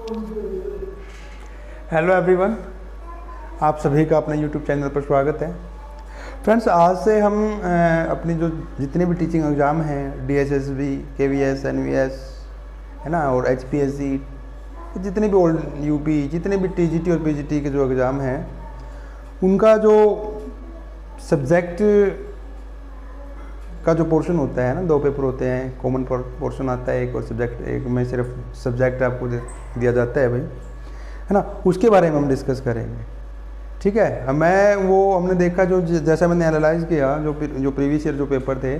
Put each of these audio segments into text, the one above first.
Hello everyone, आप सभी का अपने यूट्यूब चैनल पर स्वागत है। फ्रेंड्स, आज से हम अपनी जो जितने भी टीचिंग एग्ज़ाम हैं, DSSB, KVS, NVS है ना, और HPSC, जितने भी ओल्ड UP, जितने भी TGT और PGT के जो एग्ज़ाम हैं, उनका जो सब्जेक्ट का जो पोर्शन होता है ना, 2 पेपर होते हैं, कॉमन पोर्शन आता है एक, और सब्जेक्ट एक में सिर्फ सब्जेक्ट आपको दिया जाता है भाई, है ना, उसके बारे में हम डिस्कस करेंगे। ठीक है, हमने देखा जो जैसा मैंने एनालाइज किया जो प्रीवियस ईयर जो पेपर थे,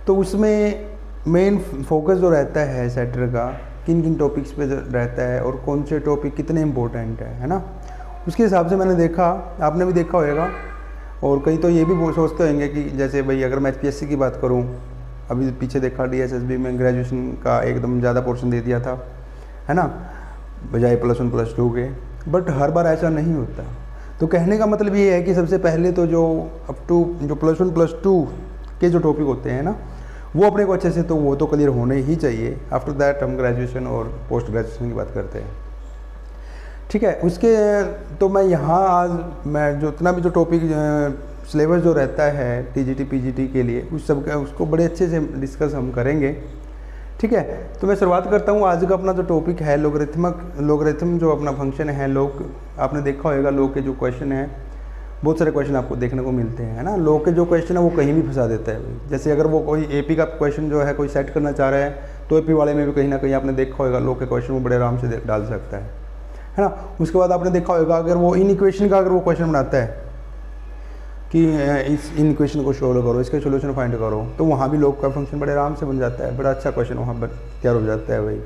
तो उसमें मेन फोकस जो रहता है सेटर का किन किन टॉपिक्स पे रहता है और कौन से टॉपिक कितने इम्पोर्टेंट है ना, उसके हिसाब से मैंने देखा, आपने भी देखा होगा। और कई तो ये भी सोचते होंगे कि जैसे भाई अगर मैं HPSC की बात करूँ, अभी पीछे देखा DSSB में ग्रेजुएशन का एकदम ज़्यादा पोर्शन दे दिया था, है ना, बजाय +1 +2 के। बट हर बार ऐसा नहीं होता। तो कहने का मतलब ये है कि सबसे पहले तो जो अप टू जो +1 +2 के जो टॉपिक होते हैं ना, वो अपने को अच्छे से तो वो तो क्लियर होने ही चाहिए। आफ्टर दैट हम ग्रेजुएशन और पोस्ट ग्रेजुएशन की बात करते हैं। ठीक है, उसके तो मैं यहाँ आज मैं जो इतना भी जो टॉपिक सिलेबस जो रहता है TGT PGT के लिए, उस सब का उसको बड़े अच्छे से डिस्कस हम करेंगे। ठीक है, तो मैं शुरुआत करता हूँ। आज का अपना जो टॉपिक है लोगरिथम जो अपना फंक्शन है। आपने देखा होगा लोग के जो क्वेश्चन है, बहुत सारे क्वेश्चन आपको देखने को मिलते हैं, है ना। लोग के जो क्वेश्चन है वो कहीं भी फंसा देता है। जैसे अगर वो कोई AP का क्वेश्चन जो है कोई सेट करना चाह रहा है, तो AP वाले में भी कहीं ना कहीं आपने देखा होगा लोग के क्वेश्चन वो बड़े आराम से डाल सकता है ना। उसके बाद आपने देखा होगा अगर वो इन इक्वेशन का अगर वो क्वेश्चन बनाता है कि इस इन इक्वेशन को सोल्व करो, इसके सोल्यूशन फाइंड करो, तो वहाँ भी लोग का फंक्शन बड़े आराम से बन जाता है। बड़ा अच्छा क्वेश्चन वहाँ पर तैयार हो जाता है भाई,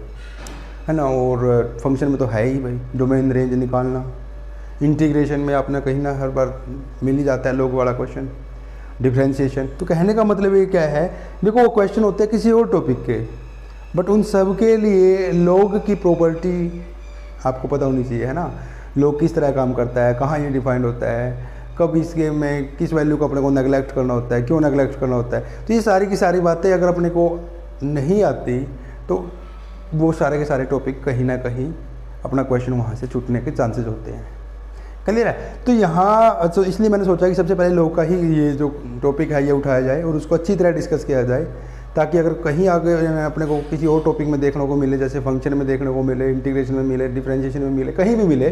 है ना। और फंक्शन में तो है ही भाई डोमेन रेंज निकालना। इंटीग्रेशन में आपने कहीं ना हर बार मिल ही जाता है लोग वाला क्वेश्चन। डिफ्रेंशिएशन, तो कहने का मतलब ये क्या है, देखो वो क्वेश्चन होते हैं किसी और टॉपिक के, बट उन सब के लिए लोग की प्रॉपर्टी आपको पता होनी चाहिए, है ना। लोग किस तरह काम करता है, कहाँ ये डिफाइंड होता है, कब इसके में किस वैल्यू को अपने को नेगलेक्ट करना होता है, क्यों नेगलेक्ट करना होता है। तो ये सारी की सारी बातें अगर अपने को नहीं आती तो वो सारे के सारे टॉपिक कहीं ना कहीं अपना क्वेश्चन वहाँ से छूटने के चांसेस होते हैं। क्लियर है। तो यहाँ तो इसलिए मैंने सोचा कि सबसे पहले लोग का ही ये जो टॉपिक है ये उठाया जाए और उसको अच्छी तरह डिस्कस किया जाए, ताकि अगर कहीं आगे अपने को किसी और टॉपिक में देखने को मिले, जैसे फंक्शन में देखने को मिले, इंटीग्रेशन में मिले, डिफरेंशिएशन में मिले, कहीं भी मिले,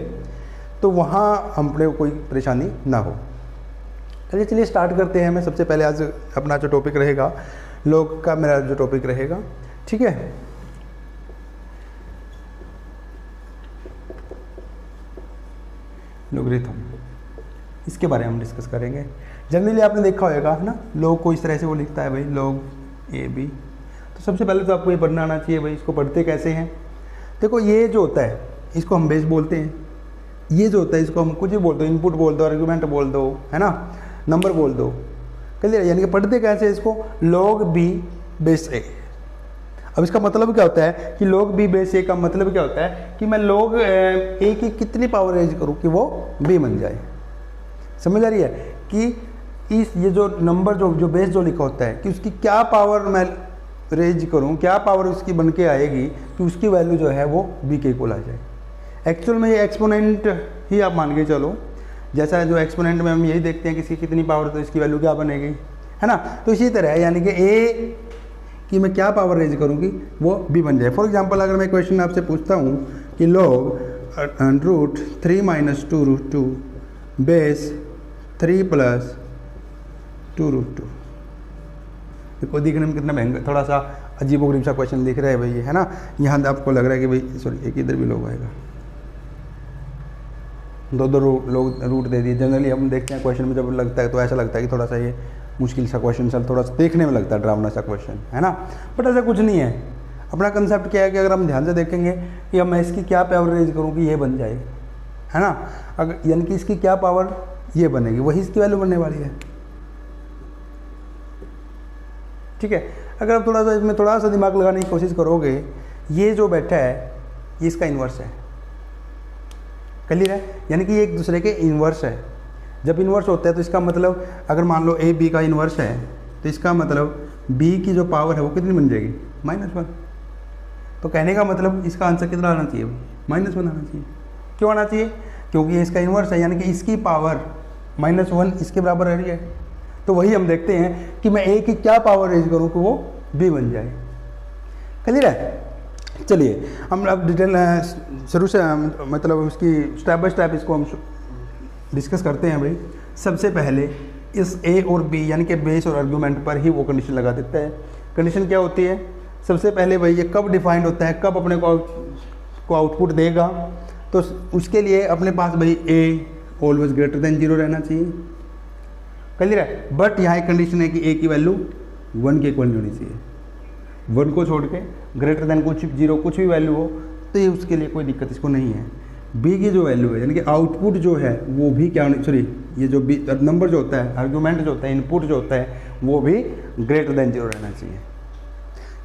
तो वहाँ अपने को कोई परेशानी ना हो। चलिए स्टार्ट करते हैं। मैं सबसे पहले आज अपना जो टॉपिक रहेगा लोग का, मेरा जो टॉपिक रहेगा, ठीक है। लोगरिथम, इसके बारे में हम डिस्कस करेंगे। जनरली आपने देखा होगा, है ना, लोग को इस तरह से वो लिखता है भाई log AB। तो सबसे पहले तो आपको ये पढ़ना आना चाहिए भाई, इसको पढ़ते कैसे हैं। देखो ये जो होता है इसको हम बेस बोलते हैं। ये जो होता है इसको हम कुछ भी बोल दो, इनपुट बोल दो, आर्गुमेंट बोल दो, है ना, नंबर बोल दो। क्लियर, यानी कि पढ़ते कैसे इसको, log B बेस A। अब इसका मतलब क्या होता है कि log B बेस A का मतलब क्या होता है कि मैं log A की कितनी पावर रेज करूँ कि वो B बन जाए। समझ आ रही है कि इस ये जो नंबर जो बेस जो लिखा होता है कि उसकी क्या पावर मैं रेज करूँ, क्या पावर उसकी बन के आएगी कि उसकी वैल्यू जो है वो B के इक्वल आ जाए। एक्चुअल में ये एक्सपोनेंट ही आप मान के चलो, जैसा जो एक्सपोनेंट में हम यही देखते हैं कि इसकी कितनी पावर तो इसकी वैल्यू क्या बनेगी, है ना। तो इसी तरह यानी कि A की मैं क्या पावर रेज करूँगी वो B बन जाए। फॉर एग्जांपल अगर मैं क्वेश्चन आपसे पूछता हूँ कि log √3 - 2√2 बेस 3 + 2√2। देखो दिखने में कितना महंगा, थोड़ा सा अजीबोगरीब सा क्वेश्चन दिख रहा है भाई, है ना। यहाँ आपको लग रहा है कि भाई सॉरी एक इधर भी log आएगा, 2 लोग रूट दे दिए। जनरली हम देखते हैं क्वेश्चन में जब लगता है तो ऐसा लगता है कि थोड़ा सा ये मुश्किल सा क्वेश्चन, चल थोड़ा सा देखने में लगता है ड्रावना सा क्वेश्चन, है ना। बट ऐसा कुछ नहीं है। अपना कंसेप्ट क्या है कि अगर हम ध्यान से देखेंगे कि अब मैं इसकी क्या पावर रेज करूँ कि ये बन जाए, है ना। अगर यानी कि इसकी क्या पावर ये बनेगी, वही इसकी वैल्यू बनने वाली है। ठीक है, अगर आप थोड़ा सा इसमें थोड़ा सा दिमाग लगाने की कोशिश करोगे, ये जो बैठा है ये इसका इन्वर्स है। क्लियर है, यानी कि ये एक दूसरे के इन्वर्स है। जब इन्वर्स होता है तो इसका मतलब अगर मान लो A B का इन्वर्स है तो इसका मतलब B की जो पावर है वो कितनी बन जाएगी, -1। तो कहने का मतलब इसका आंसर कितना आना चाहिए, -1 आना चाहिए। क्यों आना चाहिए? क्योंकि ये इसका इन्वर्स है, यानी कि इसकी पावर -1 इसके बराबर आ रही है। तो वही हम देखते हैं कि मैं a की क्या पावर रेज करूँ कि वो b बन जाए। क्लियर है? चलिए हम अब डिटेल शुरू से मतलब उसकी स्टेप बाय स्टेप इसको हम डिस्कस करते हैं भाई। सबसे पहले इस a और b यानी कि बेस और आर्गूमेंट पर ही वो कंडीशन लगा देता है। कंडीशन क्या होती है? सबसे पहले भाई ये कब डिफाइंड होता है, कब अपने को आउटपुट देगा, तो उसके लिए अपने पास भाई a ऑलवेज ग्रेटर देन 0 रहना चाहिए। क्लियर है? बट यहाँ एक कंडीशन है कि a की वैल्यू 1 के इक्वल नहीं होनी चाहिए। 1 को छोड़ के ग्रेटर देन कुछ 0 कुछ भी वैल्यू हो तो ये उसके लिए कोई दिक्कत इसको नहीं है। b की जो वैल्यू है यानी कि आउटपुट जो है वो भी क्या होनी, सॉरी ये जो b नंबर जो होता है, आर्गूमेंट जो होता है, इनपुट जो होता है वो भी ग्रेटर देन 0 रहना चाहिए।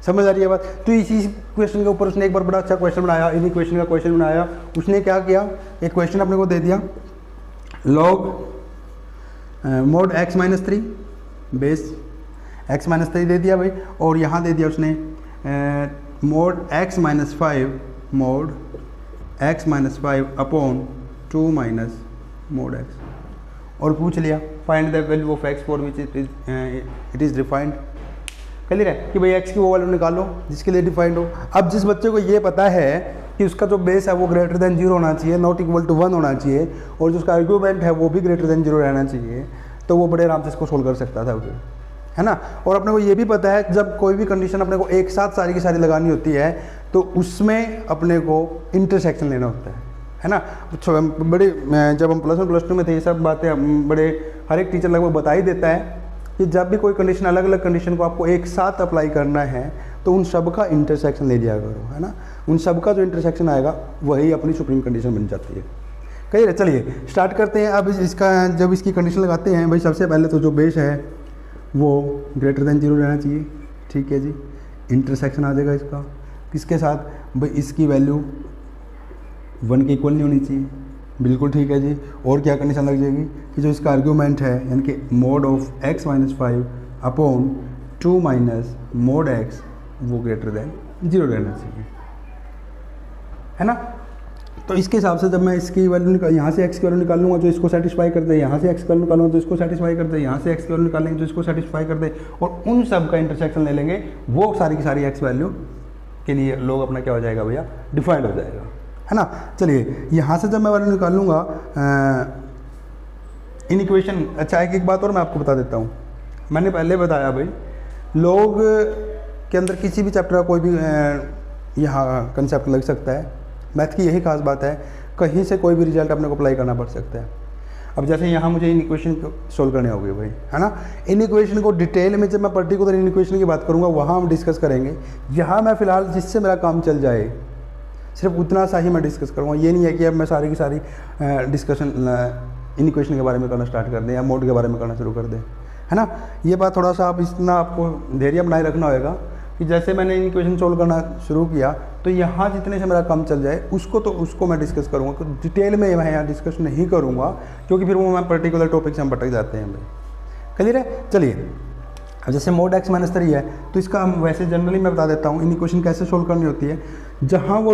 समझ आ रही है बात? तो इसी क्वेश्चन के ऊपर उसने एक बार बड़ा अच्छा क्वेश्चन बनाया, इन्हीं क्वेश्चन का क्वेश्चन बनाया। उसने क्या किया, एक क्वेश्चन अपने को दे दिया, log mode x-3 base x-3 दे दिया भाई, और यहाँ दे दिया उसने mode x-5 mode x-5 upon 2 minus mode x, और पूछ लिया find the value of x for which it is defined. Clear है कि भाई x की वो वैल्यू निकालो जिसके लिए डिफाइंड हो। अब जिस बच्चे को ये पता है कि उसका जो बेस है वो ग्रेटर देन 0 होना चाहिए, नॉट इक्वल टू 1 होना चाहिए, और जो उसका आर्गूमेंट है वो भी ग्रेटर देन 0 रहना चाहिए, तो वो बड़े आराम से इसको सोल्व कर सकता था उसे, है ना। और अपने को ये भी पता है जब कोई भी कंडीशन अपने को एक साथ सारी की सारी लगानी होती है तो उसमें अपने को इंटरसेक्शन लेना होता है ना। बड़े जब हम +1 +2 में थे ये सब बातें बड़े हर एक टीचर लगभग बता ही देता है कि जब भी कोई कंडीशन, अलग अलग कंडीशन को आपको एक साथ अप्लाई करना है तो उन सब का इंटरसेक्शन ले लिया करो, है ना। उन सब का जो इंटरसेक्शन आएगा वही अपनी सुप्रीम कंडीशन बन जाती है। कहिए चलिए स्टार्ट करते हैं। अब इसका जब इसकी कंडीशन लगाते हैं भाई, सबसे पहले तो जो बेस है वो ग्रेटर देन 0 रहना चाहिए, ठीक है जी। इंटरसेक्शन आ जाएगा इसका किसके साथ भाई, इसकी वैल्यू 1 के इक्वल नहीं होनी चाहिए, बिल्कुल ठीक है जी। और क्या कंडीशन लग जाएगी कि जो इसका आर्गूमेंट है यानी कि mode of x-5 upon 2 minus mode x वो ग्रेटर देन 0 रहना चाहिए, है ना। तो इसके हिसाब से जब मैं इसकी वैल्यू यहाँ से x की वैल्यू निकाल लूँगा जो इसको सेटिस्फाई कर दे, यहाँ से x की वैल्यू निकालूंगा तो इसको सेटिस्फाई कर दे, यहाँ से x की वैल्यू निकालेंगे जो इसको सेटिस्फाई कर दे, और उन सब का इंटरसेक्शन ले लेंगे, वो सारी की सारी x वैल्यू के लिए लोग अपना क्या हो जाएगा भैया, डिफाइंड हो जाएगा, है ना। चलिए यहाँ से जब मैं वैल्यू निकाल लूँगा इन इक्वेशन। अच्छा एक बात और मैं आपको बता देता हूँ, मैंने पहले बताया भाई लोग के अंदर किसी भी चैप्टर का कोई भी यहाँ कंसेप्ट लग सकता है। मैथ की यही खास बात है, कहीं से कोई भी रिजल्ट अपने को अप्लाई करना पड़ सकता है। अब जैसे यहाँ मुझे इन इक्वेशन को सोल्व करने होंगे भाई, है ना। इन इक्वेशन को डिटेल में जब मैं पर्टिकुलर इन इक्वेशन की बात करूँगा वहाँ हम डिस्कस करेंगे। यहाँ मैं फ़िलहाल जिससे मेरा काम चल जाए सिर्फ उतना सा ही मैं डिस्कस करूँगा। ये नहीं है कि अब मैं सारी की सारी डिस्कशन इन इक्वेशन के बारे में करना स्टार्ट कर दें या मोड के बारे में करना शुरू कर दें, है ना। ये बात थोड़ा सा आप इतना आपको धैर्य बनाए रखना होगा कि जैसे मैंने इन इक्वेशन सोल्व करना शुरू किया तो यहाँ जितने से मेरा काम चल जाए उसको मैं डिस्कस करूँगा। तो डिटेल में मैं यहाँ डिस्कस नहीं करूँगा क्योंकि फिर वो मैं पर्टिकुलर टॉपिक से हम भटक जाते हैं भाई। क्लियर है? चलिए अब जैसे मोड x-3 है तो इसका हम वैसे जनरली मैं बता देता हूँ इन इक्वेशन कैसे सोल्व करनी होती है। जहाँ वो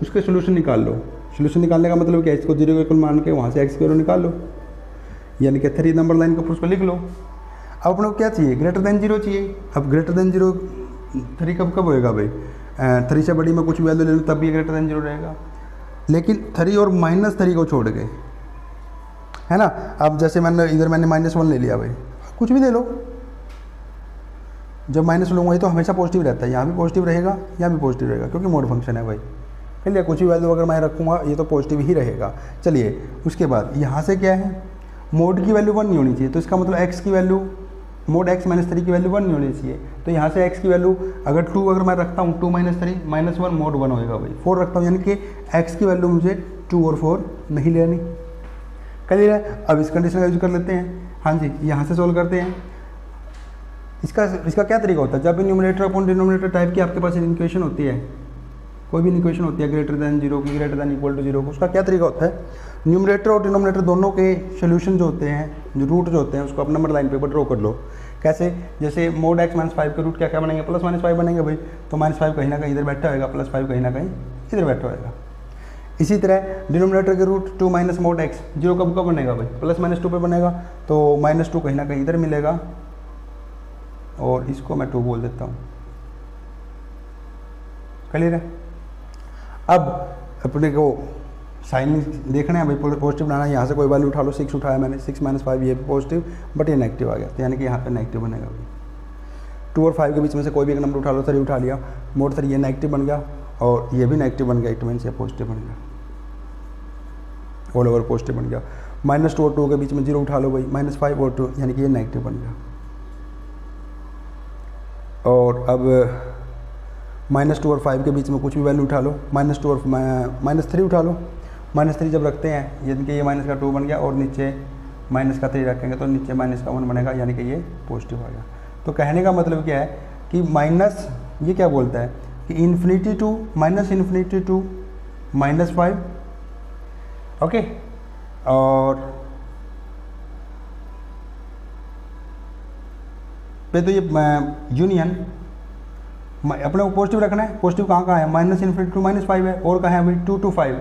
उसके सोल्यूशन निकाल लो, सोल्यूशन निकालने का मतलब क्या है, इसको 0 के इक्वल मान के वहाँ से x की वैल्यू निकाल लो, यानी कि 3 नंबर लाइन के ऊपर उसको लिख लो। अब अपने को क्या चाहिए, ग्रेटर देन 0 चाहिए। अब ग्रेटर देन 0 3 कब होएगा भाई, 3 से बड़ी में कुछ वैल्यू ले लूँ तब भी ग्रेटर देन 0 रहेगा, लेकिन 3 और -3 को छोड़ के, है ना। अब जैसे मैंने -1 ले लिया भाई, कुछ भी ले लो, जब माइनस लूँगा ये तो हमेशा पॉजिटिव रहता है, यहाँ भी पॉजिटिव रहेगा यहाँ भी पॉजिटिव रहेगा क्योंकि मोड फंक्शन है भाई। चलिए कुछ भी वैल्यू अगर मैं रखूँगा ये तो पॉजिटिव ही रहेगा। चलिए उसके बाद यहाँ से क्या है, मोड की वैल्यू 1 नहीं होनी चाहिए, तो इसका मतलब x की वैल्यू मोड x-3 की वैल्यू 1 नहीं होनी चाहिए। तो यहाँ से x की वैल्यू अगर 2 अगर मैं रखता हूँ 2 - 3 -1 मोड 1 होएगा भाई। 4 रखता हूँ यानी कि x की वैल्यू मुझे 2 और 4 नहीं लेनी। क्लियर है? अब इस कंडीशन का यूज कर लेते हैं। हाँ जी, यहाँ से सोल्व करते हैं। इसका क्या तरीका होता है, जब न्यूमरेटर अपॉन डिनोमिनेटर टाइप की आपके पास इक्वेशन होती है, कोई भी इक्वेशन होती है ग्रेटर देन 0 की, ग्रेटर देन इक्वल टू 0 को, उसका क्या तरीका होता है, न्यूमरेटर और डिनोमिनेटर दोनों के सोल्यूशन जो होते हैं, जो रूट जो होते हैं उसको अपना नंबर लाइन पेपर ड्रॉ कर लो। कैसे, जैसे मोड x-5 के रूट क्या बनेंगे, +-5 बनेंगे भाई। तो -5 कहीं ना कहीं इधर बैठा होगा, +5 कहीं ना कहीं इधर बैठा होगा। इसी तरह डिनोमिनेटर के root 2 minus mod x, zero कब कब बनेगा भाई, प्लस माइनस 2 पे बनेगा, तो -2 कहीं ना कहीं इधर मिलेगा और इसको मैं 2 बोल देता हूँ। क्लियर है। अब अपने को साइन देखना है भाई, पॉजिटिव बनाना है, यहाँ से कोई वैल्यू उठा लो, 6 उठाया मैंने, 6 - 5 ये पॉजिटिव बट ये नेगेटिव आ गया, तो यानी कि यहाँ पे नेगेटिव बनेगा भाई। 2 और 5 के बीच में से कोई भी एक नंबर उठा लो, 3 उठा लिया, मोड 3 ये नेगेटिव बन गया और ये भी नेगेटिव बन गया, इट मीन्स ये पॉजिटिव बन गया, ऑल ओवर पॉजिटिव बन गया। -2 और 2 के बीच में 0 उठा लो भाई, -5 और 2 यानी कि ये नेगेटिव बन गया। और अब -2 और 5 के बीच में कुछ भी वैल्यू उठा लो, -2 और -3 उठा लो, -3 जब रखते हैं यानी कि ये माइनस का 2 बन गया और नीचे माइनस का 3 रखेंगे तो नीचे माइनस का 1 बनेगा, यानी कि ये पॉजिटिव आ गया। तो कहने का मतलब क्या है कि माइनस ये क्या बोलता है कि इन्फिनिटी टू -5, ओके, और पे तो ये यूनियन अपने को पॉजिटिव रखना है। पॉजिटिव कहाँ कहाँ है, -∞ टू -5 है, और कहाँ है भाई 2 to 5,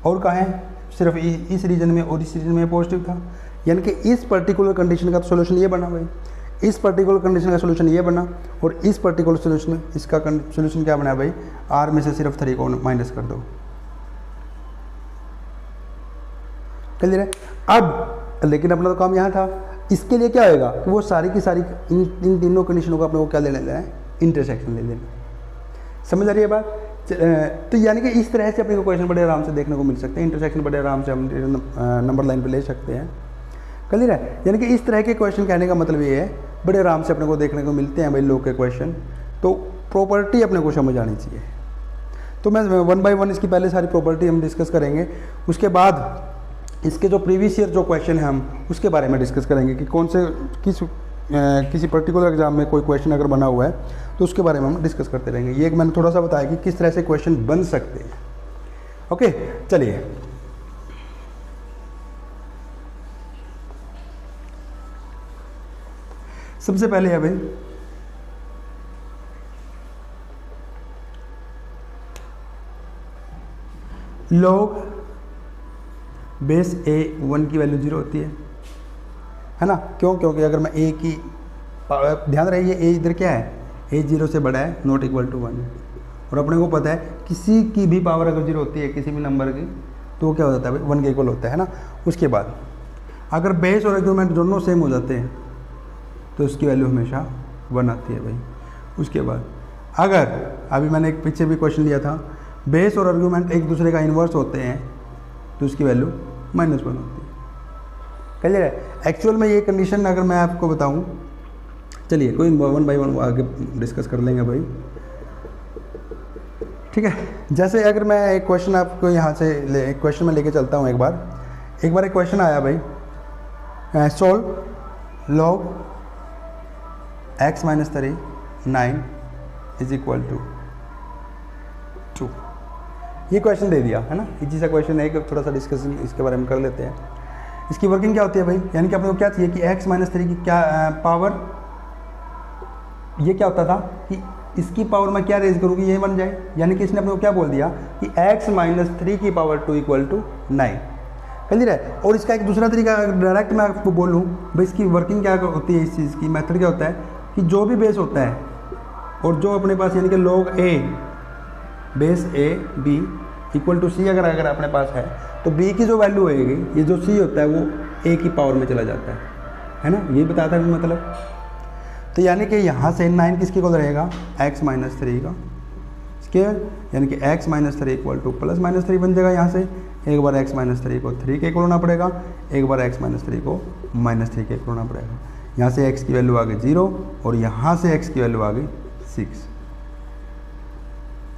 और कहाँ है सिर्फ इस रीजन में और इस रीजन में पॉजिटिव था, यानी कि इस पर्टिकुलर कंडीशन का सोल्यूशन ये बना भाई, इस पर्टिकुलर कंडीशन का सोल्यूशन ये बना, और इस पर्टिकुलर सोल्यूशन इसका सोल्यूशन क्या बना भाई, R में से सिर्फ 3 को माइनस कर दो। क्लियर है। अब लेकिन अपना तो काम यहाँ था, इसके लिए क्या होएगा कि वो सारी की सारी इन तीनों कंडीशनों का अपने को क्या ले लेना है, इंटरसेक्शन ले लेना। समझ आ रही है बात। तो यानी कि इस तरह से अपने को क्वेश्चन बड़े आराम से देखने को मिल सकते हैं, इंटरसेक्शन बड़े आराम से हम नंबर लाइन पे ले सकते हैं। क्लियर है। यानी कि इस तरह के क्वेश्चन कहने का मतलब ये है बड़े आराम से अपने को देखने को मिलते हैं भाई लॉ के क्वेश्चन। तो प्रॉपर्टी अपने को समझ आनी चाहिए। तो मैं 1 बाय 1 इसकी पहले सारी प्रॉपर्टी हम डिस्कस करेंगे, उसके बाद इसके जो प्रीवियस ईयर जो क्वेश्चन है हम उसके बारे में डिस्कस करेंगे कि कौन से किसी पर्टिकुलर एग्जाम में कोई क्वेश्चन अगर बना हुआ है तो उसके बारे में हम डिस्कस करते रहेंगे। ये एक मैंने थोड़ा सा बताया कि किस तरह से क्वेश्चन बन सकते हैं। ओके, चलिए सबसे पहले है भाई log बेस A1 की वैल्यू 0 होती है ना। क्यों? क्योंकि अगर मैं A की ध्यान रहिए A इधर क्या है, A 0 से बड़ा है, नॉट इक्वल टू 1, और अपने को पता है किसी की भी पावर अगर 0 होती है किसी भी नंबर की तो वो क्या हो जाता है भाई 1 के इक्वल होता है ना। उसके बाद अगर बेस और आर्गुमेंट दोनों सेम हो जाते हैं तो उसकी वैल्यू हमेशा 1 आती है भाई। उसके बाद अगर अभी मैंने एक पीछे भी क्वेश्चन लिया था, बेस और आर्गुमेंट एक दूसरे का इन्वर्स होते हैं तो उसकी वैल्यू -1 होती है। क्लियर है। एक्चुअल में ये कंडीशन अगर मैं आपको बताऊं, चलिए कोई 1 बाय 1 आगे डिस्कस कर लेंगे भाई, ठीक है। जैसे अगर मैं एक क्वेश्चन आपको यहाँ से एक क्वेश्चन में लेके चलता हूँ। एक बार एक क्वेश्चन आया भाई, solve log x - 3 9 is equal to 2। ये क्वेश्चन दे दिया है ना, इजी सा क्वेश्चन है, थोड़ा सा डिस्कशन इसके बारे में कर लेते हैं। इसकी वर्किंग क्या होती है भाई, यानी कि अपने को क्या चाहिए कि x - 3 की क्या पावर, ये क्या होता था कि इसकी पावर में क्या रेज करूँगी ये बन जाए, यानी कि इसने अपने को क्या बोल दिया कि x - 3 की पावर 2 इक्वल टू 9। क्लियर है। और इसका एक दूसरा तरीका डायरेक्ट मैं आपको बोलूँ भाई, इसकी वर्किंग क्या होती है, इस चीज़ की मेथड क्या होता है कि जो भी बेस होता है और जो अपने पास यानी कि log a base a b equal to c अगर अपने पास है तो b की जो वैल्यू होएगी, ये जो c होता है वो a की पावर में चला जाता है ना। ये बताया था मतलब। तो यानी कि यहाँ से 9 किसके इक्वल रहेगा, x - 3 का स्क्वायर, यानी कि x - 3 इक्वल टू +-3 बन जाएगा। यहाँ से एक बार x - 3 को 3 के इक्वल होना पड़ेगा, एक बार x - 3 को -3 के इक्वल होना पड़ेगा। यहाँ से x की वैल्यू आ गई 0 और यहाँ से x की वैल्यू आ गई 6।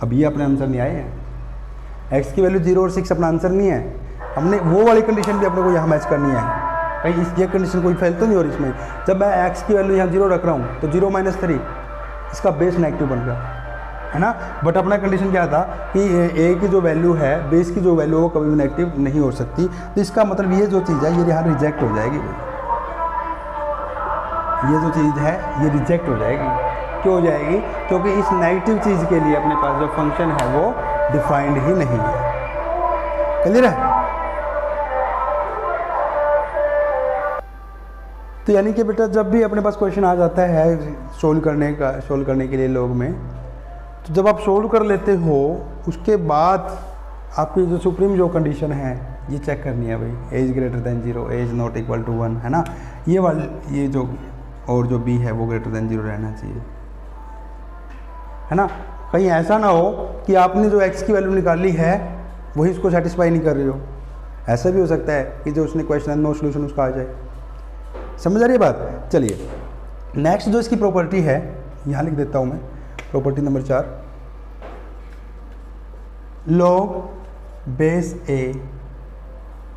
अब ये अपने आंसर नहीं आए हैं, x की वैल्यू 0 और 6 अपना आंसर नहीं है। हमने वो वाली कंडीशन भी अपने को यहाँ मैच करनी है भाई, इस ये कंडीशन कोई फेल तो नहीं हो रही इसमें। जब मैं x की वैल्यू यहाँ 0 रख रहा हूँ तो 0 - 3 इसका बेस नेगेटिव बन गया है ना। बट अपना कंडीशन क्या था कि a की जो वैल्यू है, बेस की जो वैल्यू है वो कभी भी नेगेटिव नहीं हो सकती। तो इसका मतलब ये जो चीज़ है ये यहाँ रिजेक्ट हो जाएगी, ये जो चीज़ है ये रिजेक्ट हो जाएगी। क्यों हो जाएगी? क्योंकि इस नेगेटिव चीज़ के लिए अपने पास जो फंक्शन है वो डिफाइंड ही नहीं है। क्लियर है? तो यानी कि बेटा जब भी अपने पास क्वेश्चन आ जाता है सोल्व करने के लिए लॉग में, तो जब आप सोल्व कर लेते हो उसके बाद आपकी जो सुप्रीम जो कंडीशन है ये चेक करनी है भाई, a's greater than 0, a's not equal to 1, है ना, ये जो और जो बी है वो ग्रेटर देन 0 रहना चाहिए, है ना। कहीं ऐसा ना हो कि आपने जो एक्स की वैल्यू निकाली है वही इसको सेटिस्फाई नहीं कर रही हो। ऐसा भी हो सकता है कि जो उसने क्वेश्चन नो सोल्यूशन उसका आ जाए। समझ आ रही है बात? चलिए नेक्स्ट जो इसकी प्रॉपर्टी है यहाँ लिख देता हूँ मैं, property number 4, log base a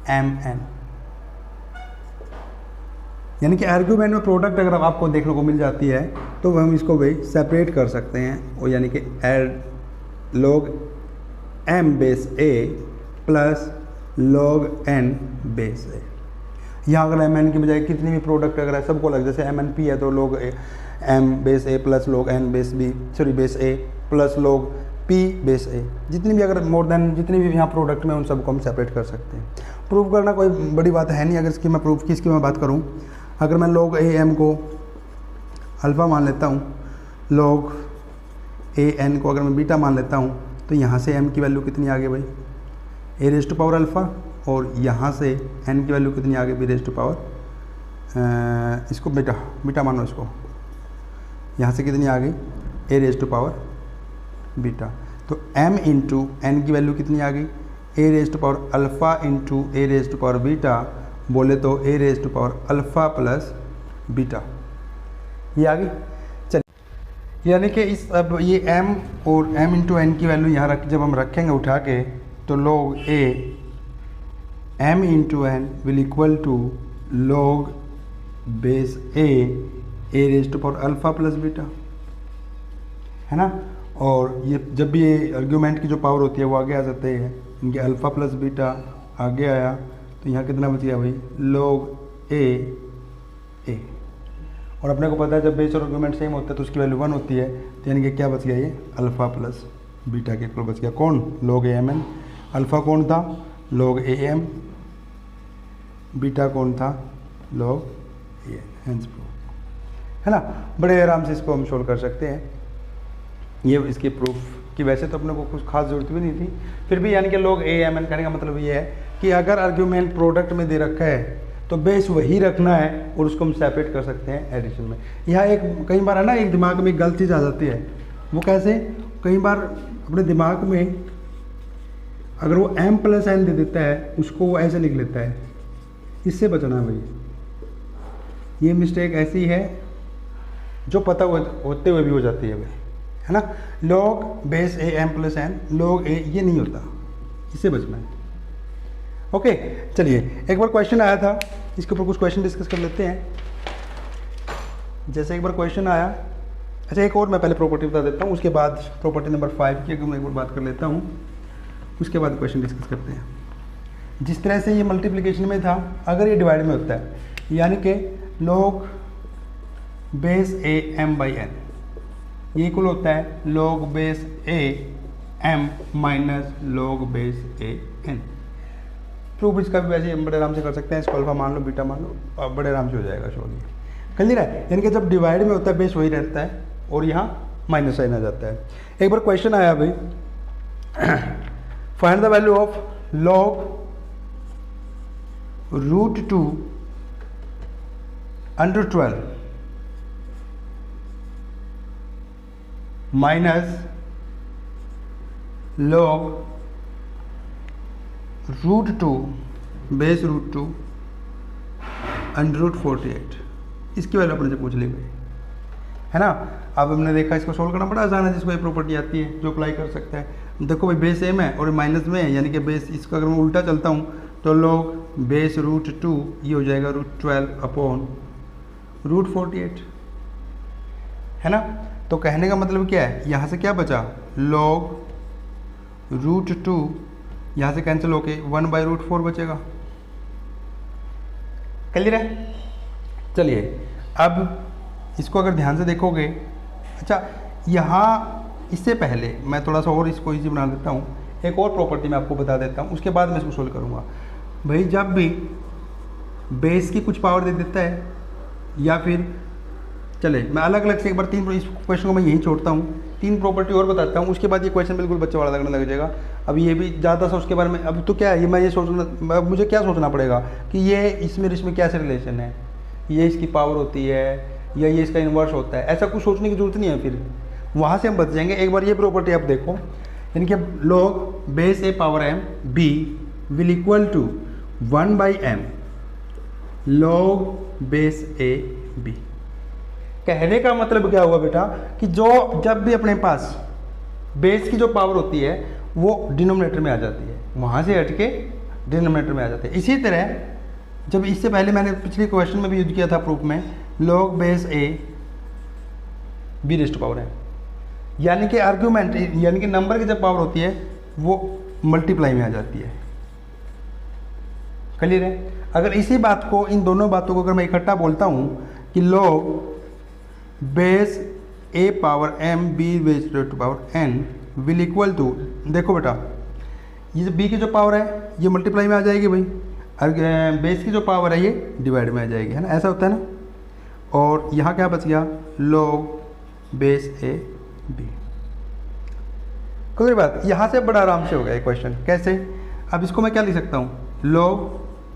m n, यानी कि आर्ग्यूमेंट में प्रोडक्ट अगर आपको देखने को मिल जाती है तो हम इसको भाई सेपरेट कर सकते हैं, और यानी कि add log m base a plus log n base a। यहाँ अगर एम एन की बजाय कितनी भी प्रोडक्ट अगर है सबको लग, जैसे एम एन पी है तो log m base a plus log n base b base a plus log p base a, जितनी भी अगर मोर देन जितनी भी यहाँ प्रोडक्ट में उन सबको हम सेपरेट कर सकते हैं। प्रूव करना कोई बड़ी बात है नहीं। अगर इसकी मैं प्रूफ की इसकी मैं बात करूँ, अगर मैं log a m को अल्फ़ा मान लेता हूँ, log a n को अगर मैं बीटा मान लेता हूँ, तो यहाँ से m की वैल्यू कितनी आ गई भाई, a raise to power alpha, और यहाँ से n की वैल्यू कितनी आ गई b रेज़ टू पावर, इसको बीटा मानो, इसको यहाँ से कितनी आ गई a raise to power beta. तो m इंटू एन की वैल्यू कितनी आ गई, a raise to power alpha into a raise to power beta, बोले तो a raise to power alpha plus beta, ये आ गई। चलिए यानी कि इस अब ये m और m इंटू एन की वैल्यू यहाँ जब हम रखेंगे उठा के, तो log a m into n will equal to log base a raise to power alpha plus beta, है ना। और ये जब भी ये आर्ग्यूमेंट की जो पावर होती है वो आगे आ जाते हैं, इनके अल्फ़ा प्लस बीटा आगे आया, तो यहाँ कितना बच गया भाई log a। और अपने को पता है जब बेस और आर्ग्यूमेंट सेम होता है तो उसकी वैल्यू 1 होती है, तो यानी कि क्या बच गया, ये अल्फ़ा प्लस बीटा के इक्वल बच गया कौन, log a m n। Alpha कौन था, log a m, बीटा कौन था, log a n, hence proof, है ना। बड़े आराम से इसको हम सोल्व कर सकते हैं। ये इसके प्रूफ कि वैसे तो अपने को कुछ खास जरूरत भी नहीं थी, फिर भी यानी कि log a m n कहने का मतलब ये है कि अगर आर्ग्यूमेंट प्रोडक्ट में दे रखा है तो बेस वही रखना है और उसको हम सेपरेट कर सकते हैं एडिशन में। यहाँ एक कई बार है ना एक दिमाग में एक गलत चीज़ आ जाती है, वो कैसे, कई बार अपने दिमाग में अगर वो m प्लस n दे देता है उसको वो ऐसे लिख लेता है, इससे बचना है भाई। ये मिस्टेक ऐसी है जो पता होते हुए भी हो जाती है भाई, है ना। log base a m plus n log a ये नहीं होता, इससे बचना है। ओके चलिए एक बार क्वेश्चन आया था, इसके ऊपर कुछ क्वेश्चन डिस्कस कर लेते हैं। जैसे एक बार क्वेश्चन आया, अच्छा एक और मैं पहले प्रॉपर्टी बता देता हूँ, उसके बाद प्रॉपर्टी नंबर 5 की अगर मैं एक बार बात कर लेता हूँ, उसके बाद क्वेश्चन डिस्कस करते हैं। जिस तरह से ये मल्टीप्लिकेशन में था, अगर ये डिवाइड में होता है, यानी कि log base a m by n ये इक्वल होता है log base a m minus log base a n। Proof इसका भी वैसे बड़े आराम से कर सकते हैं, इसको अल्फा मान लो बीटा मान लो, अब बड़े आराम से हो जाएगा सॉल्व। क्लियर है, यानी कि जब डिवाइड में होता है बेस वही रहता है और यहाँ माइनस साइन आ जाता है। एक बार क्वेश्चन आया भाई, find the value of log √2 under 12 minus log √2 base √2 under 48, इसकी वैल्यू अपने से पूछ ली गई, है ना। अब हमने देखा इसको सोल्व करना बड़ा आसान है, जिसको ये प्रॉपर्टी आती है जो अप्लाई कर सकता है। देखो भाई बेस सेम है और माइनस में है, यानी कि बेस इसका अगर मैं उल्टा चलता हूँ तो log बेस √2 ये हो जाएगा √12 अपॉन √48, है ना। तो कहने का मतलब क्या है, यहाँ से क्या बचा, log √2 यहाँ से कैंसिल होके 1/√4 बचेगा। क्लियर है। चलिए अब इसको अगर ध्यान से देखोगे, अच्छा यहाँ इससे पहले मैं थोड़ा सा और इसको इजी बना देता हूँ। एक और प्रॉपर्टी मैं आपको बता देता हूँ, उसके बाद मैं इसको सोल्व करूँगा। भाई जब भी बेस की कुछ पावर दे देता है, या फिर चले मैं अलग अलग से एक बार इस क्वेश्चन को मैं यहीं छोड़ता हूँ, 3 प्रॉपर्टी और बताता हूँ, उसके बाद ये क्वेश्चन बिल्कुल बच्चा वाला लगने लग जाएगा। अब ये भी ज़्यादा सा उसके बारे में, अब तो क्या है, ये मैं ये सोचना, मुझे क्या सोचना पड़ेगा कि ये इसमें क्या से रिलेशन है, ये इसकी पावर होती है या ये इसका इन्वर्स होता है, ऐसा कुछ सोचने की जरूरत नहीं है। फिर वहाँ से हम बच जाएंगे। एक बार ये प्रॉपर्टी आप देखो, यानी कि log base a power m b will equal to 1/m log base a b। कहने का मतलब क्या हुआ बेटा कि जब भी अपने पास बेस की जो पावर होती है वो डिनोमिनेटर में आ जाती है, वहाँ से हट के डिनोमिनेटर में आ जाती है। इसी तरह जब इससे पहले मैंने पिछले क्वेश्चन में भी यूज किया था प्रूफ में, log base A b raise to power है, यानी कि आर्ग्यूमेंट यानी कि नंबर की जब पावर होती है वो मल्टीप्लाई में आ जाती है। क्लियर है? अगर इसी बात को, इन दोनों बातों को अगर मैं इकट्ठा बोलता हूँ कि log base a power m b raise to power n will equal to, देखो बेटा ये जो b की जो पावर है ये मल्टीप्लाई में आ जाएगी भाई, और बेस की जो पावर है ये डिवाइड में आ जाएगी, है ना, ऐसा होता है ना। और यहाँ क्या बच गया, log बेस ए बी। कोई बात, यहाँ से बड़ा आराम से हो गया ये क्वेश्चन। कैसे? अब इसको मैं क्या लिख सकता हूँ, log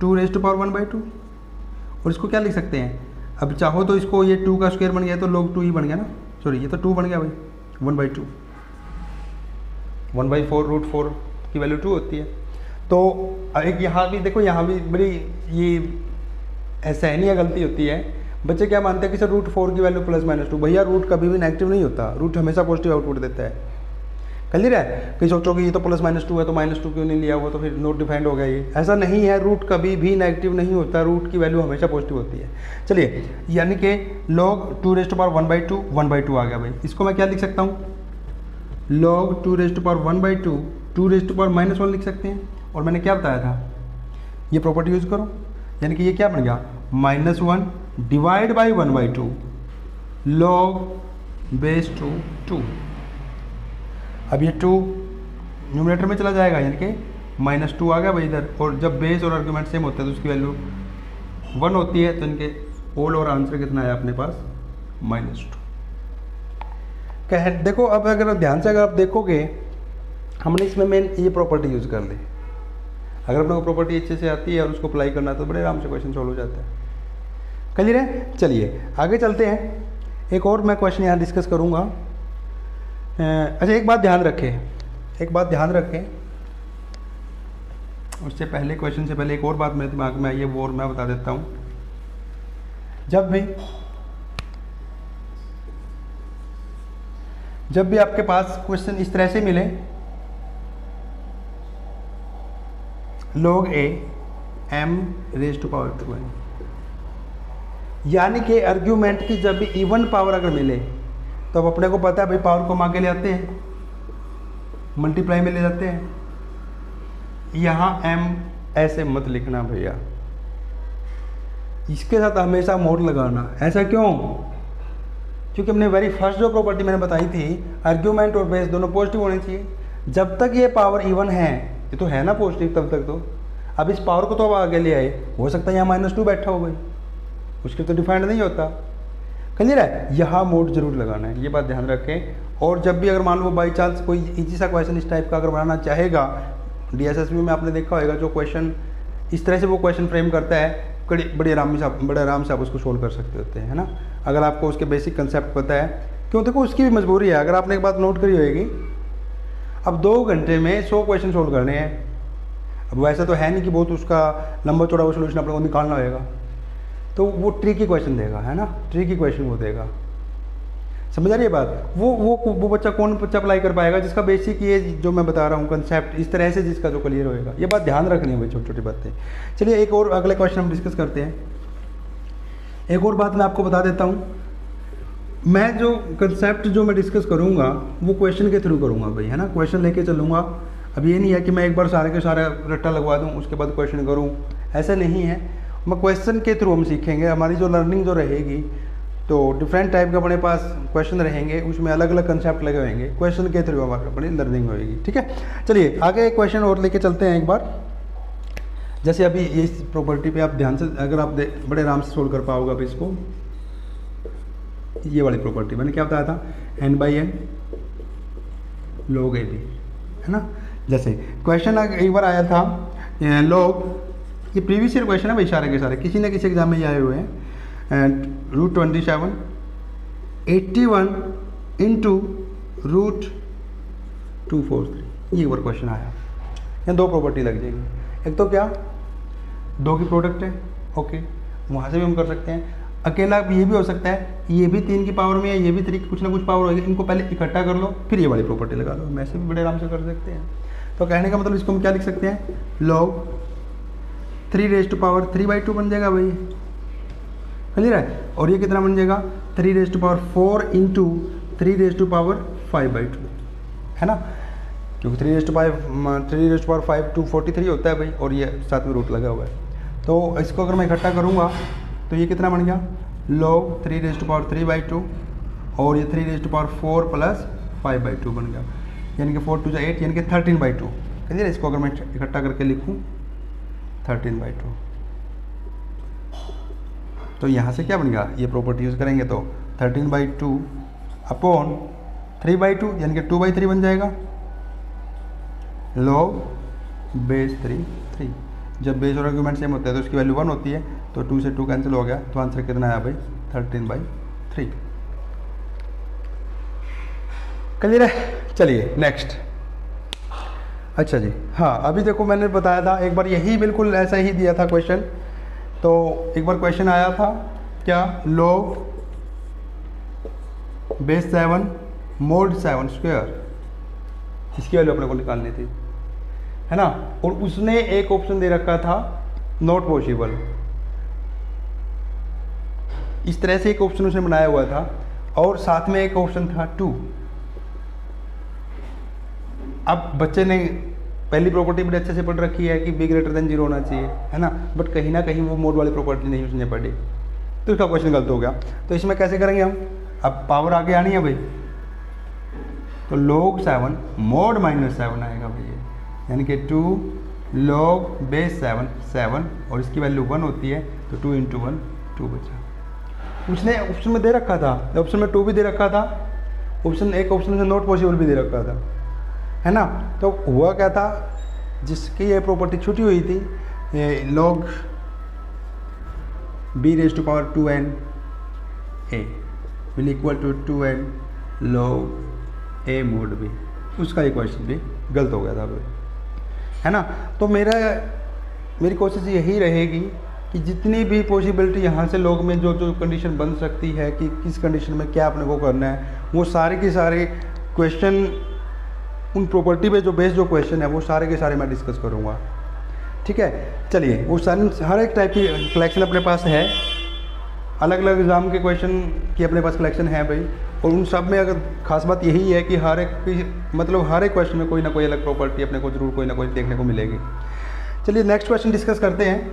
2 रेज़ टू पावर 1/2, और इसको क्या लिख सकते हैं, अब चाहो तो इसको, ये 2 का स्क्वायर बन गया तो log 2 ही बन गया ना, सॉरी ये तो 2 बन गया भाई, 1/2, 1/4 √4 की वैल्यू 2 होती है। तो एक यहाँ भी देखो, यहाँ भी बड़ी ये ऐसा नहीं गलती होती है, बच्चे क्या मानते हैं कि सर √4 की वैल्यू +-2, भैया रूट कभी भी नेगेटिव नहीं होता, रूट हमेशा पॉजिटिव आउटपुट देता है। क्लियर है? कहीं सोचो कि ये तो +-2 है तो -2 क्यों नहीं लिया हुआ, तो फिर नोट डिफाइंड हो गया ये, ऐसा नहीं है, रूट कभी भी नेगेटिव नहीं होता, रूट की वैल्यू हमेशा पॉजिटिव होती है। चलिए, यानी कि log 2 रेज़ टू पावर 1/2 आ गया भाई, इसको मैं क्या लिख सकता हूँ, log 2 raise to power 1/2 2 raise to power -1 लिख सकते हैं। और मैंने क्या बताया था, ये प्रॉपर्टी यूज करो, यानी कि ये क्या बन गया, -1 divide by 1/2 log base two 2। अब ये 2 न्यूमरेटर में चला जाएगा, यानी कि -2 आ गया भाई इधर, और जब बेस और आर्गुमेंट सेम होते हैं तो उसकी वैल्यू 1 होती है, तो इनके होल और आंसर कितना है अपने पास, -2। देखो अब अगर ध्यान से अगर आप देखोगे, हमने इसमें मेन ये प्रॉपर्टी यूज़ कर ली। अगर अपने को प्रॉपर्टी अच्छे से आती है और उसको अप्लाई करना है तो बड़े आराम से क्वेश्चन सॉल्व हो जाता है। क्लियर है? चलिए आगे चलते हैं, एक और मैं क्वेश्चन यहाँ डिस्कस करूँगा। अच्छा एक बात ध्यान रखें, उससे पहले, क्वेश्चन से पहले एक और बात मेरे दिमाग में आई है, वो और मैं बता देता हूँ। जब भी आपके पास क्वेश्चन इस तरह से मिले, log a m raise to power 2n, यानी कि आर्ग्यूमेंट की जब भी इवन पावर अगर मिले तो अब अपने को पता है भाई पावर को हम आगे ले आते हैं, मल्टीप्लाई में ले जाते हैं। यहाँ m ऐसे मत लिखना भैया, इसके साथ हमेशा मोड लगाना। ऐसा क्यों? क्योंकि हमने वेरी फर्स्ट जो प्रॉपर्टी मैंने बताई थी, आर्ग्यूमेंट और बेस दोनों पॉजिटिव होने चाहिए। जब तक ये पावर इवन है, ये तो है ना पॉजिटिव, तब तक तो अब इस पावर को तो अब आगे ले आए, हो सकता है यहाँ -2 बैठा हो भाई, उसके तो डिफाइंड नहीं होता। क्लियर है? यहाँ मोड जरूर लगाना है, ये बात ध्यान रखें। और जब भी अगर मान लो बाई चांस कोई इजी सा क्वेश्चन इस टाइप का अगर बनाना चाहेगा, DSSB में आपने देखा होगा, जो क्वेश्चन इस तरह से वो क्वेश्चन फ्रेम करता है, बड़े आराम से आप उसको सोल्व कर सकते होते हैं, है ना, अगर आपको उसके बेसिक कंसेप्ट पता है। क्यों? देखो उसकी भी मजबूरी है। अगर आपने एक बात नोट करी होगी, अब 2 घंटे में 100 क्वेश्चन सोल्व करने हैं। अब वैसा तो है नहीं कि बहुत उसका लंबा चौड़ा वो सोल्यूशन अपने को निकालना होगा, तो वो ट्रिकी क्वेश्चन देगा, है ना, ट्रिकी क्वेश्चन वो देगा। समझ आ रही है बात? वो बच्चा कौन बच्चा अप्लाई कर पाएगा जिसका बेसिक ये जो मैं बता रहा हूँ कंसेप्ट इस तरह से, जिसका जो क्लियर होएगा। ये बात ध्यान रखनी है भाई, छोटी छोटी बातें। चलिए एक और अगले क्वेश्चन हम डिस्कस करते हैं। एक और बात मैं आपको बता देता हूँ, मैं जो कंसेप्ट जो मैं डिस्कस करूँगा वो क्वेश्चन के थ्रू करूँगा भाई, है ना, क्वेश्चन लेके चलूँगा। अब ये नहीं है कि मैं एक बार सारे के सारे रट्टा लगवा दूँ उसके बाद क्वेश्चन करूँ, ऐसा नहीं है। मैं क्वेश्चन के थ्रू हम सीखेंगे, हमारी जो लर्निंग जो रहेगी तो डिफरेंट टाइप के अपने पास क्वेश्चन रहेंगे, उसमें अलग अलग कंसेप्ट लगे होंगे, क्वेश्चन के थ्रू हमारी अपनी लर्निंग होगी। ठीक है, चलिए आगे एक क्वेश्चन और लेके चलते हैं एक बार। जैसे अभी इस प्रॉपर्टी पे आप ध्यान से अगर आप बड़े आराम से सोल्व कर पाओगे अभी इसको, ये वाली प्रॉपर्टी मैंने क्या बताया था, n/n log AB, है ना। जैसे क्वेश्चन एक बार आया था log, ये प्रीवियस ईयर क्वेश्चन है भाई, सारे के सारे किसी न किसी एग्जाम में ये आए हुए हैं। √27 81 इंटू √243, ये एक बार क्वेश्चन आया। यहाँ दो प्रॉपर्टी लग जाएगी, एक तो क्या दो की प्रोडक्ट है, ओके वहाँ से भी हम कर सकते हैं। अकेला ये भी हो सकता है, ये भी 3 की पावर में है, ये भी 3 की कुछ ना कुछ पावर होगी, इनको पहले इकट्ठा कर लो फिर ये वाली प्रॉपर्टी लगा लो, हम ऐसे भी बड़े आराम से कर सकते हैं। तो कहने का मतलब इसको हम क्या लिख सकते हैं, log 3⁻³ बन जाएगा भाई, क्लियर है। और ये कितना बन जाएगा 3⁴ इंटू 3⁵ है ना, क्योंकि 3⁵ 243 होता है भाई, और ये साथ में रूट लगा हुआ है। तो इसको अगर मैं इकट्ठा करूँगा तो ये कितना बन गया, log 3⁻³ और ये 3⁴ प्लस 5/2 बन गया, यानी कि 4 × 2 = 8, यानी कि 13/2। क्लियर है, इसको अगर मैं इकट्ठा करके लिखूँ 13/2, तो यहाँ से क्या बन गया, ये प्रॉपर्टी यूज़ करेंगे तो 13/2 अपॉन 3/2 यानी कि 2/3 बन जाएगा, log बेस 3। जब बेस और आर्गुमेंट सेम होता है तो उसकी वैल्यू 1 होती है, तो 2 से 2 कैंसिल हो गया, तो आंसर कितना आया भाई 13/3। क्लियर है, चलिए नेक्स्ट। अच्छा जी, हाँ अभी देखो मैंने बताया था एक बार यही बिल्कुल ऐसा ही दिया था क्वेश्चन। तो एक बार क्वेश्चन आया था क्या, log बेस 7 mod 7², इसकी वैल्यू अपने को निकालनी थी, है ना। और उसने एक ऑप्शन दे रखा था नॉट पॉसिबल, इस तरह से एक ऑप्शन उसने बनाया हुआ था, और साथ में एक ऑप्शन था 2। अब बच्चे ने पहली प्रॉपर्टी बड़े अच्छे से पढ़ रखी है कि b > 0 होना चाहिए, है ना, बट कहीं ना कहीं वो मोड वाली प्रॉपर्टी नहीं उसने पढ़ी, तो इसका क्वेश्चन गलत हो गया। तो इसमें कैसे करेंगे हम, अब पावर आगे आनी है भाई, तो log 7 mod -7 आएगा भैया, यानी कि 2 log बेस 7 और इसकी वैल्यू 1 होती है, तो 2 × 1 2 बचा। उसने ऑप्शन में दे रखा था, ऑप्शन में 2 भी दे रखा था, ऑप्शन एक ऑप्शन में नॉट पॉसिबल भी दे रखा था, है ना। तो हुआ क्या था, जिसकी ये प्रॉपर्टी छूटी हुई थी, log b⁻2n a will equal to 2n log a mod b, उसका ये क्वेश्चन भी गलत हो गया था भाई, है ना। तो मेरी कोशिश यही रहेगी कि जितनी भी पॉसिबिलिटी यहाँ से log में जो जो कंडीशन बन सकती है कि किस कंडीशन में क्या अपने को करना है, वो सारे के सारे क्वेश्चन उन प्रॉपर्टी पे जो बेस्ड जो क्वेश्चन है वो सारे के सारे मैं डिस्कस करूँगा। ठीक है, चलिए वो सारे हर एक टाइप की कलेक्शन अपने पास है, अलग अलग एग्ज़ाम के क्वेश्चन की अपने पास कलेक्शन है भाई, और उन सब में अगर खास बात यही है कि हर एक मतलब हर एक क्वेश्चन में कोई ना कोई अलग प्रॉपर्टी अपने को जरूर कोई ना कोई देखने को मिलेगी। चलिए नेक्स्ट क्वेश्चन डिस्कस करते हैं,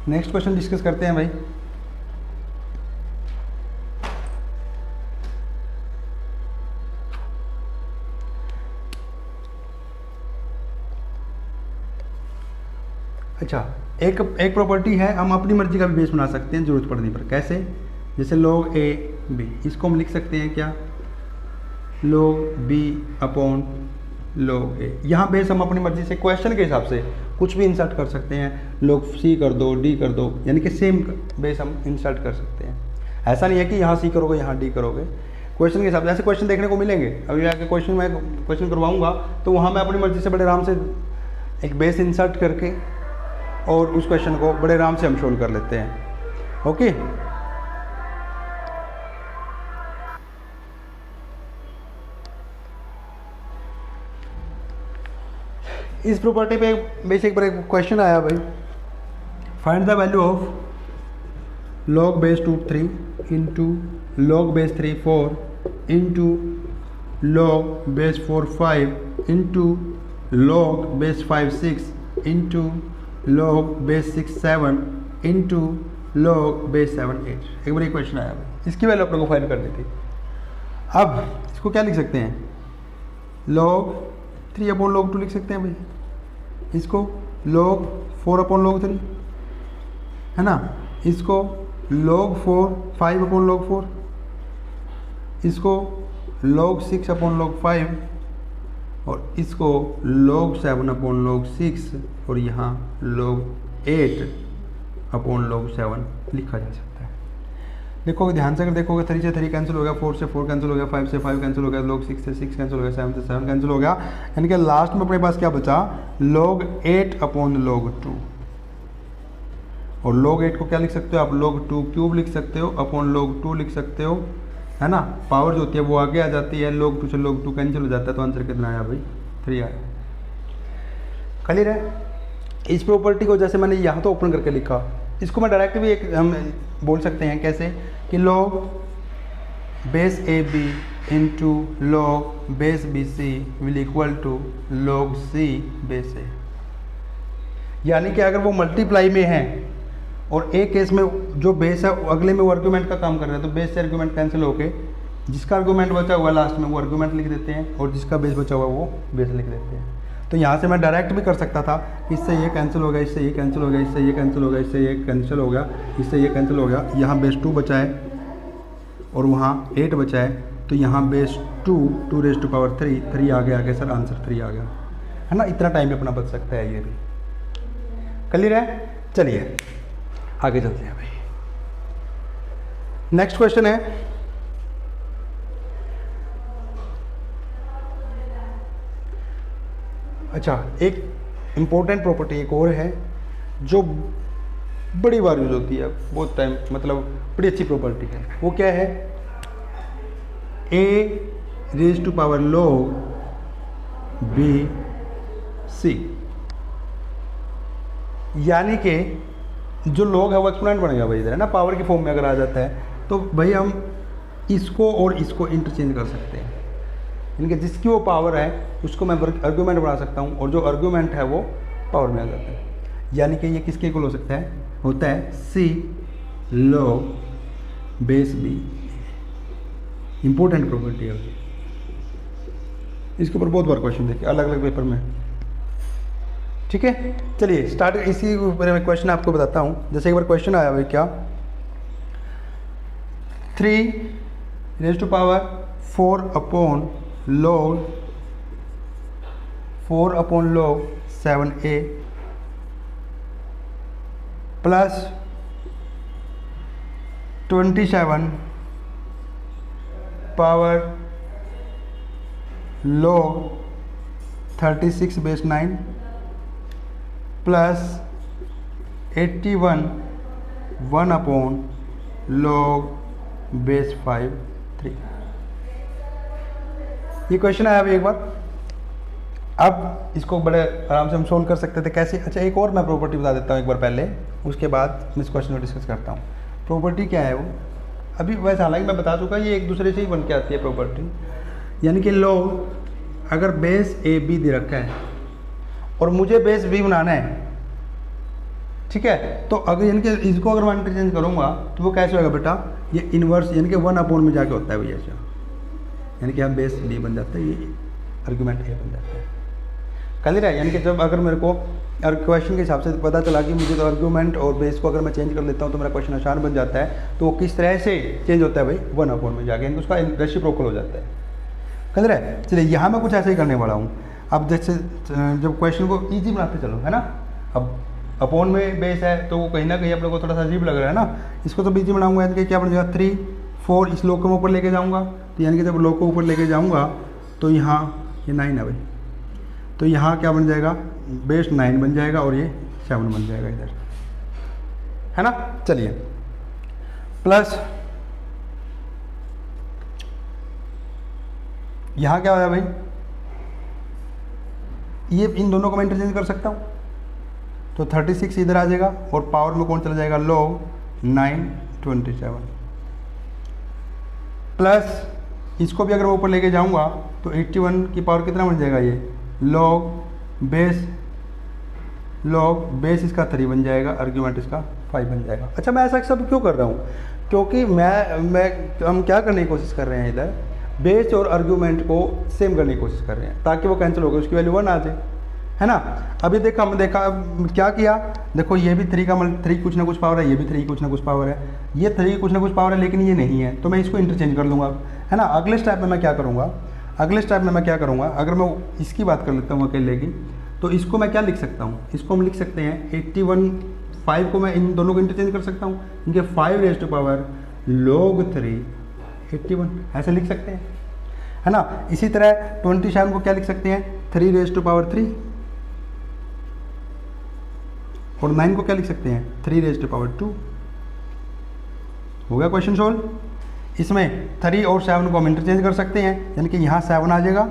नेक्स्ट क्वेश्चन डिस्कस करते हैं भाई। अच्छा, एक प्रॉपर्टी है, हम अपनी मर्जी का भी बेस बना सकते हैं जरूरत पड़ने पर। कैसे, जैसे log a b, इसको हम लिख सकते हैं क्या, log b upon log a। यहाँ बेस हम अपनी मर्जी से क्वेश्चन के हिसाब से कुछ भी इंसर्ट कर सकते हैं, log c कर दो, d कर दो, यानी कि सेम बेस हम इंसर्ट कर सकते हैं। ऐसा नहीं है कि यहाँ c करोगे यहाँ d करोगे, क्वेश्चन के हिसाब से ऐसे क्वेश्चन देखने को मिलेंगे। अभी आके क्वेश्चन करवाऊँगा तो वहाँ मैं अपनी मर्जी से बड़े आराम से एक बेस इंसर्ट करके और उस क्वेश्चन को बड़े आराम से हम सोल्व कर लेते हैं। ओके, इस प्रॉपर्टी पे बेसिक पर एक क्वेश्चन आया भाई, find the value of log base 2 3 into log base 3 4 into log base 4 5 into log base 5 6 into log base 6 7 into log base 7 8। एक बार क्वेश्चन आया भाई, इसकी वैल्यू अपने को फाइंड करनी थी। अब इसको क्या लिख सकते हैं, log 3 अपॉन log 2 लिख सकते हैं भाई, इसको log 4 अपॉन log 3 है ना, इसको log 4 5 अपॉन log 4, इसको log 6 अपॉन log 5 और इसको log 7 अपॉन log 6 और यहाँ log 8 अपॉन log 7 लिखा जा सकता है। देखोगे ध्यान से, अगर देखोगे 3 से 3 कैंसिल हो गया, 4 से 4 कैंसिल हो गया, 5 से 5 कैंसिल हो गया, log 6 से 6 कैंसिल हो गया, 7 से 7 कैंसिल हो गया, यानी कि लास्ट में अपने पास क्या बचा, log 8 अपॉन log 2। और log 8 को क्या लिख सकते हो आप, log 2 क्यूब लिख सकते हो अपॉन log 2 लिख सकते हो, है ना। पावर जो होती है वो आगे आ जाती है, log 2 से log 2 कैंसिल हो जाता है, तो आंसर कितना आया भाई, 3 आया। क्लियर है। इस प्रॉपर्टी को जैसे मैंने यहाँ तो ओपन करके लिखा, इसको मैं डायरेक्ट भी एक हम बोल सकते हैं कैसे, कि log base A B into log base B C will equal to log C base A. यानी कि अगर वो मल्टीप्लाई में है और एक केस में जो बेस है अगले में वो आर्गूमेंट का काम कर रहा है, तो बेस से आर्गूमेंट कैंसिल होके जिसका आर्गूमेंट बचा हुआ लास्ट में वो आर्गूमेंट लिख देते हैं, और जिसका बेस बचा हुआ वो बेस लिख देते हैं। तो यहाँ से मैं डायरेक्ट भी कर सकता था, इससे ये कैंसिल हो गया, इससे ये कैंसिल हो गया, इससे ये कैंसिल हो गया, इससे ये कैंसिल हो गया, इससे ये कैंसिल हो गया, यहाँ बेस 2 बचा है और वहाँ 8 बचा है, तो यहाँ बेस 2 रेज़ टू पावर 3 आ गया सर, आंसर 3 आ गया, है ना। इतना टाइम अपना बच सकता है, ये भी क्लियर है। चलिए आगे चलते हैं भाई। नेक्स्ट क्वेश्चन है, अच्छा एक इम्पोर्टेंट प्रॉपर्टी एक और है जो बड़ी बार यूज होती है, बहुत टाइम, मतलब बड़ी अच्छी प्रॉपर्टी है। वो क्या है, a raise to power log b c, यानी कि जो log है वो एक्सपोनेंट बनेगा भाई इधर, है ना, पावर की फॉर्म में अगर आ जाता है तो भाई हम इसको और इसको इंटरचेंज कर सकते हैं, यानी कि जिसकी वो पावर है उसको मैं आर्गूमेंट बना सकता हूँ और जो आर्गूमेंट है वो पावर में आ जाता है। यानी कि ये किसके इक्वल हो सकता है, होता है c log base b। Important property है, इसके ऊपर बहुत बार क्वेश्चन देखे अलग अलग पेपर में, ठीक है। चलिए स्टार्ट, इसी ऊपर मैं क्वेश्चन आपको बताता हूँ। जैसे एक बार क्वेश्चन आया भाई, क्या 3 raise to power 4 upon log 7a plus 27 power log 36 base 9 plus 81 1 upon log base 5 3। ये क्वेश्चन आया अभी एक बार। अब इसको बड़े आराम से हम सोल्व कर सकते थे, कैसे। अच्छा एक और मैं प्रॉपर्टी बता देता हूँ एक बार पहले, उसके बाद मैं इस क्वेश्चन को डिस्कस करता हूँ। प्रॉपर्टी क्या है वो, अभी वैसे हालांकि मैं बता चुका, ये एक दूसरे से ही बन के आती है प्रॉपर्टी। यानी कि log अगर बेस ए बी दे रखा है और मुझे बेस बी बनाना है, ठीक है, तो अगर यानी कि इसको अगर मैं इंटरचेंज करूँगा तो वो कैसे होगा बेटा, ये इन्वर्स यानी कि 1 अपॉन में जाके होता है भैया, यानी कि हम बेस बी बन जाता है, ये आर्गूमेंट ए बन जाता है। क्लियर है। यानी कि जब अगर मेरे को क्वेश्चन के हिसाब से पता चला कि मुझे तो आर्गूमेंट और बेस को अगर मैं चेंज कर लेता हूँ तो मेरा क्वेश्चन आसान बन जाता है, तो वो किस तरह से चेंज होता है भाई, 1 अपॉन में जाके, यानी उसका रेसिप्रोकल हो जाता है। क्लियर है। चलिए यहाँ मैं कुछ ऐसे ही करने वाला हूँ। अब जैसे जब क्वेश्चन को ईजी बनाते चलो, है ना, अब अपॉन में बेस है तो वो कहीं ना कहीं आप लोग को थोड़ा सा अजीब लग रहा है ना, इसको तो ईजी बनाऊंगा, यानी कि क्या बन जाएगा 3 4, इस लोग को मैं ऊपर लेके जाऊँगा, तो यानी कि जब लोग को ऊपर लेके जाऊँगा तो यहाँ ये 9 है भाई, तो यहाँ क्या बन जाएगा, बेस 9 बन जाएगा और ये 7 बन जाएगा इधर, है ना। चलिए प्लस यहाँ क्या होगा भाई, ये इन दोनों को मैं इंटरचेंज कर सकता हूँ, तो 36 इधर आ जाएगा और पावर में कौन चला जाएगा, log 9 27 प्लस इसको भी अगर मैं ऊपर लेके जाऊंगा तो 81 की पावर कितना बन जाएगा, ये log बेस इसका 3 बन जाएगा, आर्ग्यूमेंट इसका 5 बन जाएगा। अच्छा, मैं ऐसा सब क्यों कर रहा हूँ? क्योंकि हम क्या करने की कोशिश कर रहे हैं, इधर बेस और आर्ग्यूमेंट को सेम करने की कोशिश कर रहे हैं ताकि वो कैंसिल हो गए, उसकी वैल्यू 1 आ जाए, है ना। अभी देखा हमने देखा क्या किया, देखो ये भी 3 कुछ ना कुछ पावर है, ये भी 3 कुछ ना कुछ पावर है, ये 3 कुछ ना कुछ पावर है, लेकिन ये नहीं है, तो मैं इसको इंटरचेंज कर लूँगा, है ना। अगले स्टेप में मैं क्या करूँगा, अगर मैं इसकी बात कर लेता हूँ अकेले की, तो इसको मैं क्या लिख सकता हूँ, इसको हम लिख सकते हैं 81, 5 को मैं इन दोनों को इंटरचेंज कर सकता हूँ, इनके 5 रेज़ टू पावर log 3 81 ऐसे लिख सकते हैं, है ना। इसी तरह 27 को क्या लिख सकते हैं, 3 रेज़ टू पावर 3, और 9 को क्या लिख सकते हैं, 3 रेज़ टू पावर 2। हो गया क्वेश्चन सोल्व। इसमें 3 और 7 को हम इंटरचेंज कर सकते हैं, यानी कि यहाँ 7 आ जाएगा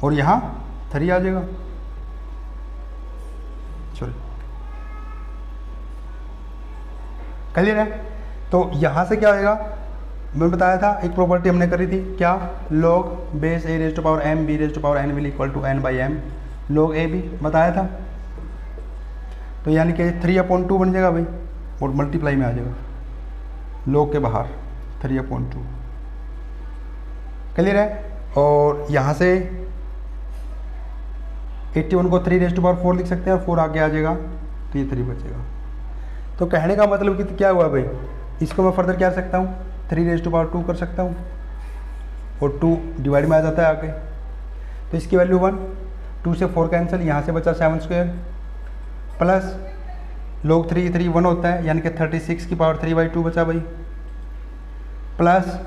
और यहाँ 3 आ जाएगा, सॉरी, क्लियर है। तो यहाँ से क्या होएगा, मैं बताया था एक प्रॉपर्टी हमने करी थी, क्या, log base a raise to power m b raise to power n will equal to n by m log a b बताया था। तो यानी कि 3/2 बन जाएगा भाई, और मल्टीप्लाई में आ जाएगा log के बाहर 3/2, क्लियर है। और यहाँ से 81 को 3 रेज़ टू पावर 4 लिख सकते हैं, और 4 आगे आ जाएगा तो ये 3 बचेगा। तो कहने का मतलब कि क्या हुआ भाई, इसको मैं फर्दर क्या कर सकता हूँ, 3 रेज़ टू पावर 2 कर सकता हूँ, और 2 डिवाइड में आ जाता है आगे, तो इसकी वैल्यू 1, 2 से 4 कैंसिल, यहाँ से बचा 7 स्क्वायर, प्लस log 3 1 होता है, यानी कि 36 की पावर 3/2 बचा भाई, प्लस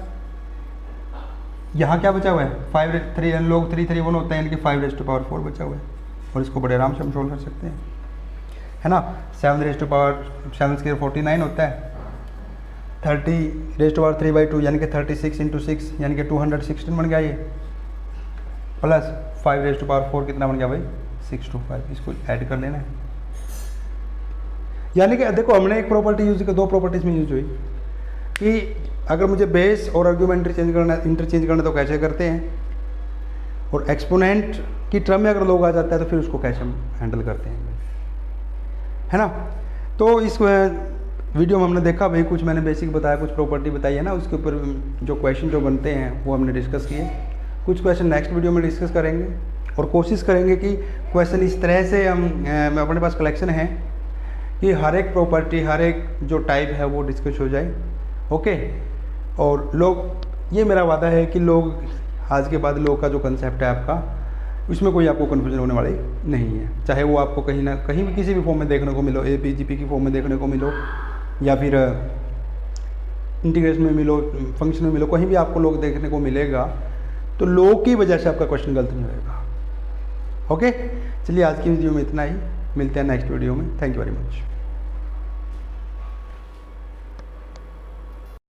यहाँ क्या बचा हुआ है, 5 log 3 1 होता है, यानी कि 5 रेज़ टू पावर 4 बचा हुआ है, और इसको बड़े आराम से हम सोल्व कर सकते हैं, है ना। 7 रेज़ टू पावर 7 स्क्वायर 49 होता है, 30 रेज़ टू पावर 3/2 यानी कि 36 × 6 यानी कि 216 बन गया ये, प्लस 5 रेज़ टू पावर 4 कितना बन गया भाई, 625, इसको ऐड कर लेना है। यानी कि देखो हमने एक प्रॉपर्टी यूज की, 2 प्रॉपर्टीज में यूज हुई कि अगर मुझे बेस और आर्ग्यूमेंट इंटरचेंज करना तो कैसे करते हैं, और एक्सपोनेंट की टर्म में अगर लोग आ जाता है तो फिर उसको कैसे हम हैंडल करते हैं, है ना। तो इस वीडियो में हमने देखा भाई, कुछ मैंने बेसिक बताया, कुछ प्रॉपर्टी बताई है ना, उसके ऊपर जो क्वेश्चन जो बनते हैं वो हमने डिस्कस किए। कुछ क्वेश्चन नेक्स्ट वीडियो में डिस्कस करेंगे, और कोशिश करेंगे कि क्वेश्चन इस तरह से हम अपने पास कलेक्शन है कि हर एक प्रॉपर्टी, हर एक जो टाइप है वो डिस्कस हो जाए, ओके। और लोग, ये मेरा वादा है कि लोग आज के बाद लोग का जो कंसेप्ट है आपका, उसमें कोई आपको कन्फ्यूजन होने वाली नहीं है, चाहे वो आपको कहीं ना कहीं भी किसी भी फॉर्म में देखने को मिलो, APGP की फॉर्म में देखने को मिलो, या फिर इंटीग्रेशन में मिलो, फंक्शन में मिलो, कहीं भी आपको लोग देखने को मिलेगा, तो लोग की वजह से आपका क्वेश्चन गलत नहीं होगा, ओके। चलिए आज की वीडियो में इतना ही, मिलते हैं नेक्स्ट वीडियो में, थैंक यू वेरी मच।